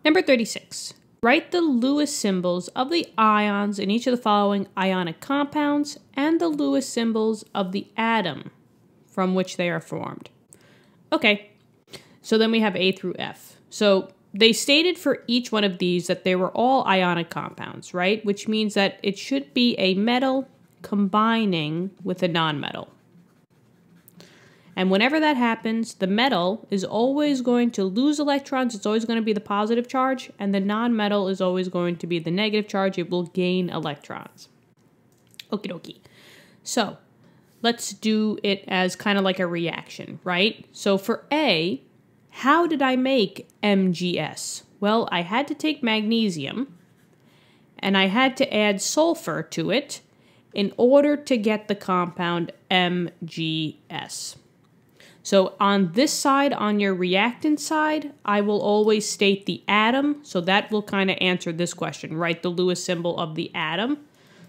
Number 36. Write the Lewis symbols of the ions in each of the following ionic compounds and the Lewis symbols of the atom from which they are formed. Okay, so then we have A through F. So they stated for each one of these that they were all ionic compounds, right? Which means that it should be a metal combining with a nonmetal. And whenever that happens, the metal is always going to lose electrons. It's always going to be the positive charge, and the nonmetal is always going to be the negative charge. It will gain electrons. Okie dokie. So let's do it as kind of like a reaction, right? So for A, how did I make MgS? Well, I had to take magnesium, and I had to add sulfur to it in order to get the compound MgS. So on this side, on your reactant side, I will always state the atom. So that will kind of answer this question, right? The Lewis symbol of the atom.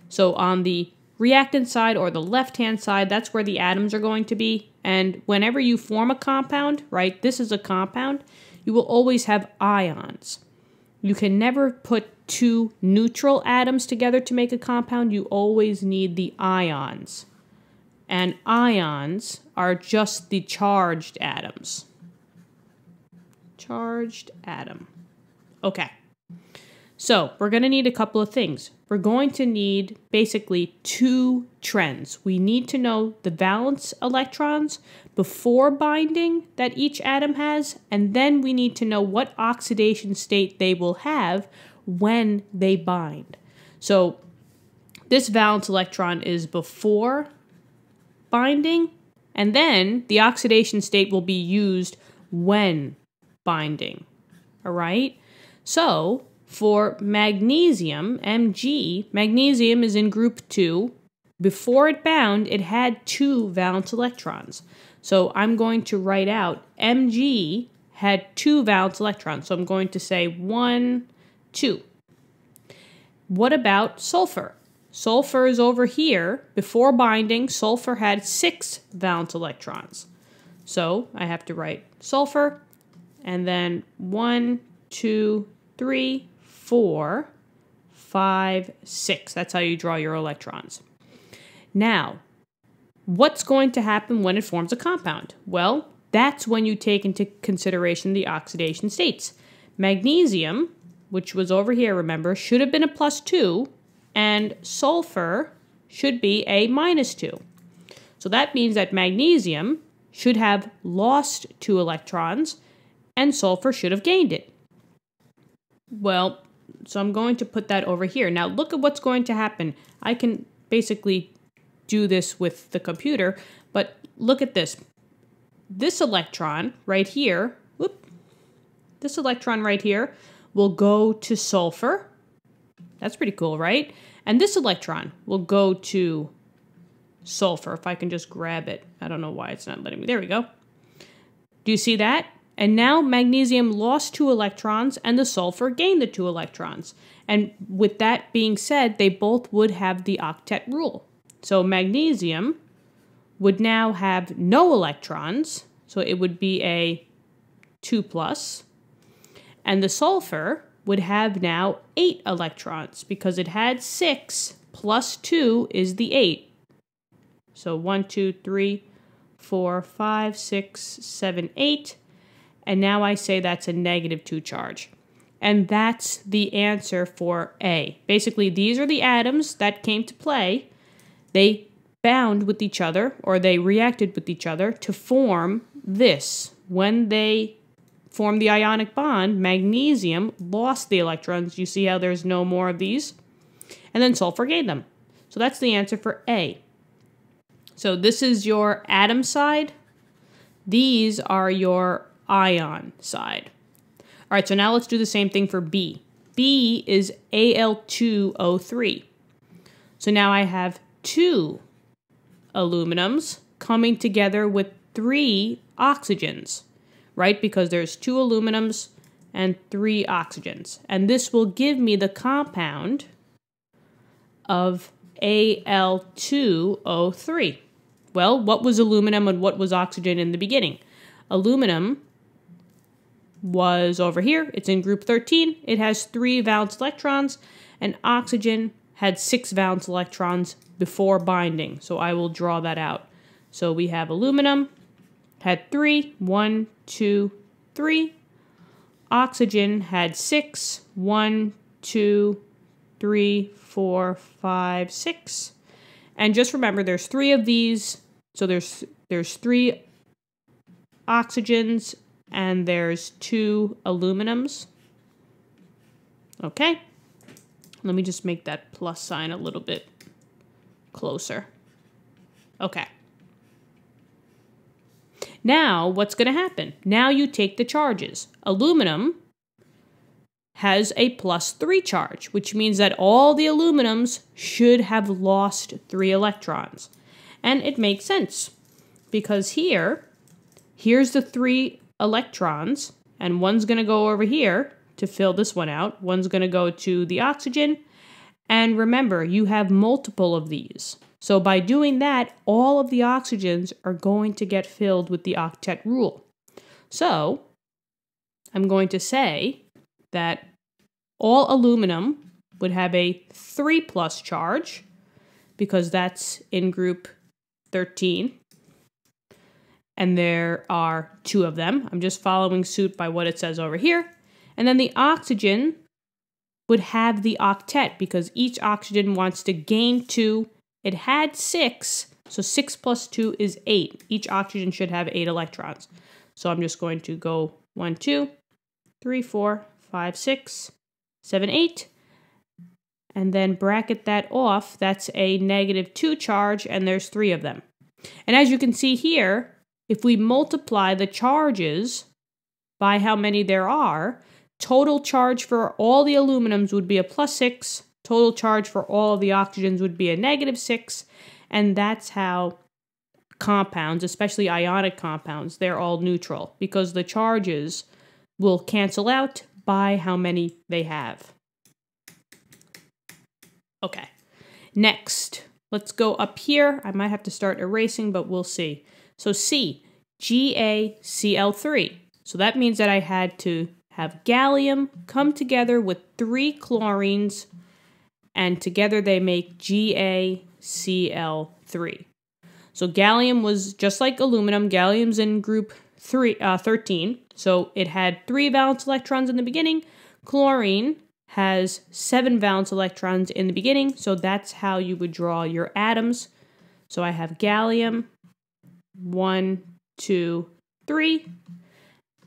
So on the reactant side or the left-hand side, that's where the atoms are going to be. And whenever you form a compound, right, this is a compound, you will always have ions. You can never put two neutral atoms together to make a compound. You always need the ions. And ions are just the charged atoms. Charged atom. Okay. So we're going to need a couple of things. We're going to need basically two trends. We need to know the valence electrons before binding that each atom has, and then we need to know what oxidation state they will have when they bind. So this valence electron is before binding, and then the oxidation state will be used when binding. All right? So for magnesium, Mg, magnesium is in group 2. Before it bound, it had 2 valence electrons. So I'm going to write out Mg had 2 valence electrons. So I'm going to say 1, 2. What about sulfur? Sulfur is over here. Before binding, sulfur had 6 valence electrons. So I have to write sulfur, and then 1, 2, 3, 4, 5, 6. That's how you draw your electrons. Now, what's going to happen when it forms a compound? Well, that's when you take into consideration the oxidation states. Magnesium, which was over here, remember, should have been a +2, and sulfur should be a -2. So that means that magnesium should have lost 2 electrons, and sulfur should have gained it. Well, so I'm going to put that over here. Now look at what's going to happen. I can basically do this with the computer, but look at this. This electron right here, this electron right here will go to sulfur. That's pretty cool, right? And this electron will go to sulfur. If I can just grab it. I don't know why it's not letting me. There we go. Do you see that? And now magnesium lost 2 electrons and the sulfur gained the 2 electrons. And with that being said, they both would have the octet rule. So magnesium would now have no electrons. So it would be a 2+. And the sulfur would have now 8 electrons because it had 6 plus 2 is the 8. So 1, 2, 3, 4, 5, 6, 7, 8. And now I say that's a -2 charge. And that's the answer for A. Basically, these are the atoms that came to play. They bound with each other, or they reacted with each other to form this. When they formed the ionic bond, magnesium lost the electrons. You see how there's no more of these? And then sulfur gained them. So that's the answer for A. So this is your atom side. These are your ion side. All right, so now let's do the same thing for B. B is Al2O3. So now I have 2 aluminums coming together with 3 oxygens, right? Because there's 2 aluminums and 3 oxygens. And this will give me the compound of Al2O3. Well, what was aluminum and what was oxygen in the beginning? Aluminum was over here. It's in group 13. It has 3 valence electrons, and oxygen had 6 valence electrons before binding. So I will draw that out. So we have aluminum had 3, 1, 2, 3. Oxygen had 6, 1, 2, 3, 4, 5, 6. And just remember, there's 3 of these. So there's 3 oxygens and there's 2 aluminums. Okay. Let me just make that plus sign a little bit closer. Okay. Now, what's going to happen? Now you take the charges. Aluminum has a +3 charge, which means that all the aluminums should have lost 3 electrons. And it makes sense, because here's the 3 electrons, and one's going to go over here to fill this one out. One's going to go to the oxygen. And remember, you have multiple of these. So by doing that, all of the oxygens are going to get filled with the octet rule. So I'm going to say that all aluminum would have a 3+ charge, because that's in group 13. And there are 2 of them. I'm just following suit by what it says over here. And then the oxygen would have the octet, because each oxygen wants to gain 2. It had 6, so 6 + 2 is 8. Each oxygen should have 8 electrons. So I'm just going to go 1, 2, 3, 4, 5, 6, 7, 8. And then bracket that off. That's a -2 charge, and there's 3 of them. And as you can see here, if we multiply the charges by how many there are, total charge for all the aluminums would be a +6. Total charge for all of the oxygens would be a -6. And that's how compounds, especially ionic compounds, they're all neutral, because the charges will cancel out by how many they have. Okay, next, let's go up here. I might have to start erasing, but we'll see. So C, GaCl3. So that means that I had to have gallium come together with 3 chlorines, and together they make GaCl3. So gallium was just like aluminum. Gallium's in group 13. So it had 3 valence electrons in the beginning. Chlorine has 7 valence electrons in the beginning. So that's how you would draw your atoms. So I have gallium, 1, 2, 3.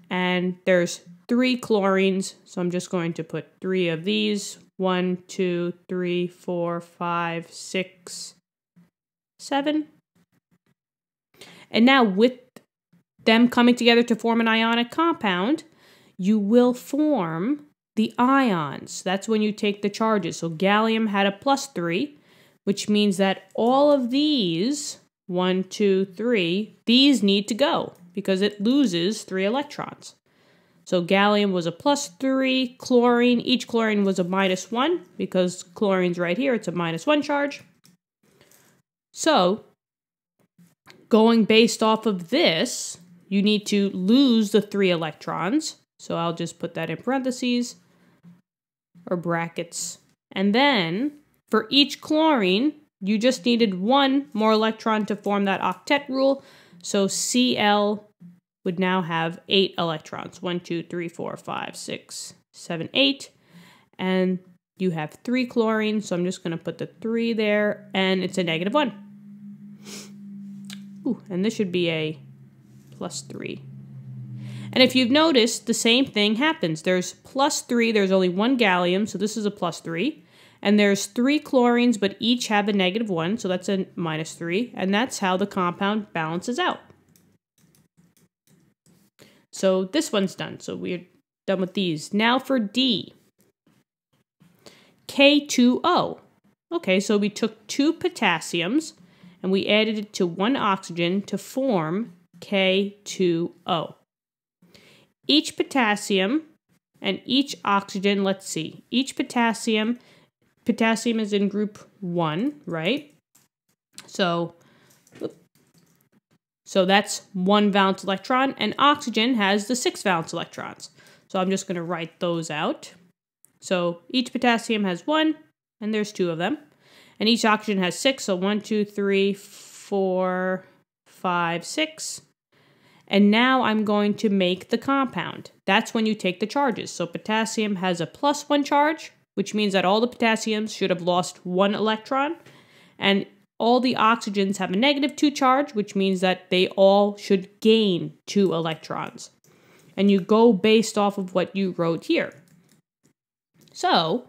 And there's 3 chlorines. So I'm just going to put 3 of these. 1, 2, 3, 4, 5, 6, 7. And now with them coming together to form an ionic compound, you will form the ions. That's when you take the charges. So gallium had a +3, which means that all of these, 1, 2, 3, these need to go, because it loses 3 electrons. So gallium was a +3, chlorine, each chlorine was a -1, because chlorine's right here, it's a -1 charge. So, going based off of this, you need to lose the 3 electrons. So I'll just put that in parentheses, or brackets. And then, for each chlorine, you just needed 1 more electron to form that octet rule. So Cl would now have 8 electrons. 1, 2, 3, 4, 5, 6, 7, 8. And you have 3 chlorine, so I'm just going to put the 3 there, and it's a -1. Ooh, and this should be a +3. And if you've noticed, the same thing happens. There's +3, there's only 1 gallium, so this is a +3. And there's 3 chlorines, but each have a -1, so that's a -3. And that's how the compound balances out. So this one's done. So we're done with these. Now for D. K2O. Okay, so we took 2 potassiums and we added it to 1 oxygen to form K2O. Each potassium and each oxygen, let's see, each potassium is in group 1, right? So So that's 1 valence electron, and oxygen has the 6 valence electrons. So I'm just going to write those out. So each potassium has 1, and there's 2 of them. And each oxygen has 6, so 1, 2, 3, 4, 5, 6. And now I'm going to make the compound. That's when you take the charges. So potassium has a +1 charge, which means that all the potassiums should have lost 1 electron. And all the oxygens have a -2 charge, which means that they all should gain 2 electrons. And you go based off of what you wrote here. So,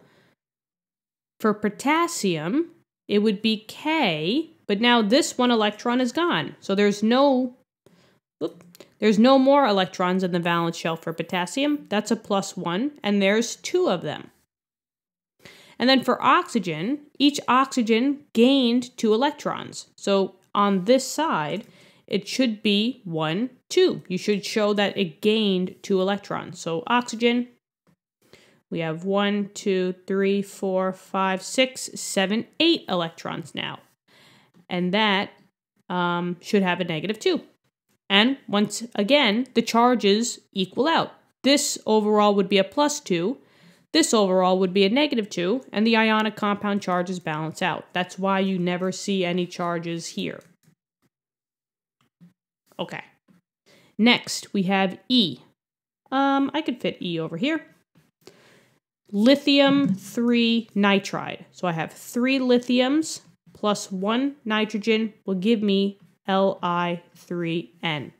for potassium, it would be K, but now this 1 electron is gone. So there's no more electrons in the valence shell for potassium. That's a +1, and there's 2 of them. And then for oxygen, each oxygen gained 2 electrons. So on this side, it should be 1, 2. You should show that it gained 2 electrons. So oxygen, we have 1, 2, 3, 4, 5, 6, 7, 8 electrons now. And that should have a -2. And once again, the charges equal out. This overall would be a +2. This overall would be a -2, and the ionic compound charges balance out. That's why you never see any charges here. Okay. Next, we have E. I could fit E over here. Lithium 3 nitride. So I have 3 lithiums plus 1 nitrogen will give me Li3N.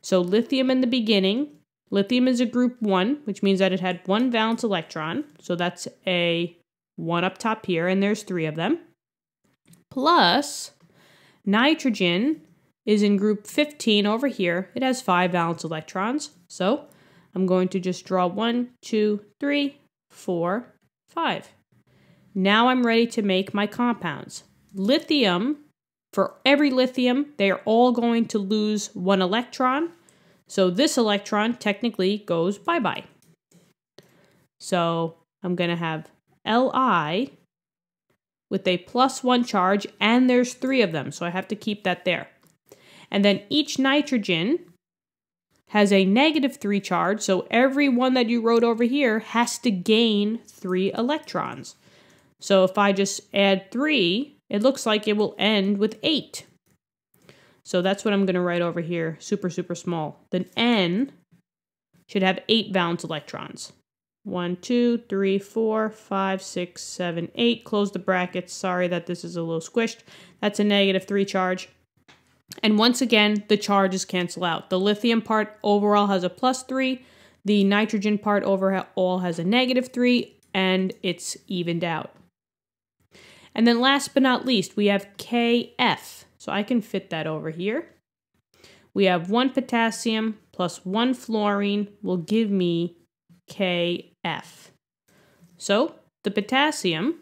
So lithium in the beginning, lithium is a group 1, which means that it had 1 valence electron. So that's a 1 up top here, and there's 3 of them. Plus, nitrogen is in group 15 over here. It has 5 valence electrons. So I'm going to just draw 1, 2, 3, 4, 5. Now I'm ready to make my compounds. Lithium, for every lithium, they are all going to lose 1 electron. So this electron technically goes bye-bye. So I'm going to have Li with a +1 charge, and there's 3 of them, so I have to keep that there. And then each nitrogen has a -3 charge, so every one that you wrote over here has to gain 3 electrons. So if I just add 3, it looks like it will end with 8. So that's what I'm going to write over here, super, super small. Then N should have 8 valence electrons. 1, 2, 3, 4, 5, 6, 7, 8. Close the brackets. Sorry that this is a little squished. That's a -3 charge. And once again, the charges cancel out. The lithium part overall has a +3. The nitrogen part overall has a -3, and it's evened out. And then last but not least, we have Kf. So I can fit that over here. We have 1 potassium plus 1 fluorine will give me Kf. So the potassium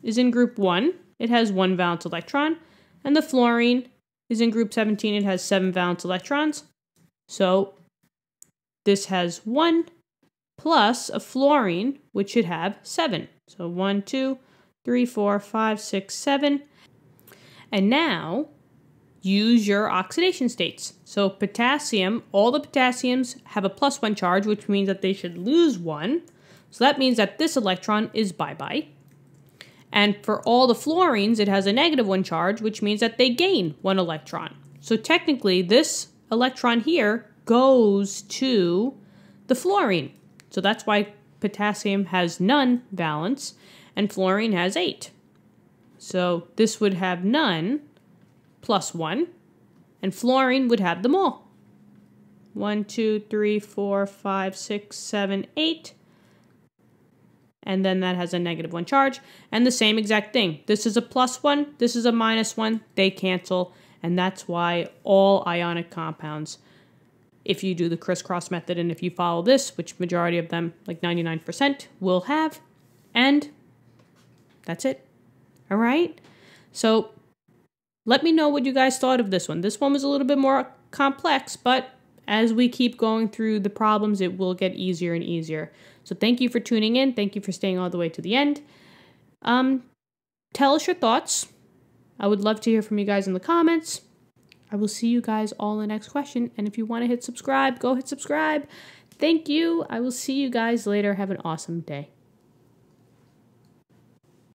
is in group 1. It has 1 valence electron. And the fluorine is in group 17. It has 7 valence electrons. So this has 1 plus a fluorine, which should have 7. So 1, 2, 3, 4, 5, 6, 7. And now use your oxidation states. So potassium, all the potassiums have a +1 charge, which means that they should lose 1. So that means that this electron is bye-bye. And for all the fluorines, it has a -1 charge, which means that they gain 1 electron. So technically, this electron here goes to the fluorine. So that's why potassium has none valence, and fluorine has 8. So this would have none plus 1, and fluorine would have them all. 1, 2, 3, 4, 5, 6, 7, 8. And then that has a -1 charge. And the same exact thing. This is a +1, this is a -1. They cancel. And that's why all ionic compounds, if you do the crisscross method and if you follow this, which majority of them, like 99%, will have. And that's it. All right? So let me know what you guys thought of this one. This one was a little bit more complex, but as we keep going through the problems, it will get easier and easier. So thank you for tuning in. Thank you for staying all the way to the end. Tell us your thoughts. I would love to hear from you guys in the comments. I will see you guys all in the next question. And if you want to hit subscribe, go hit subscribe. Thank you. I will see you guys later. Have an awesome day.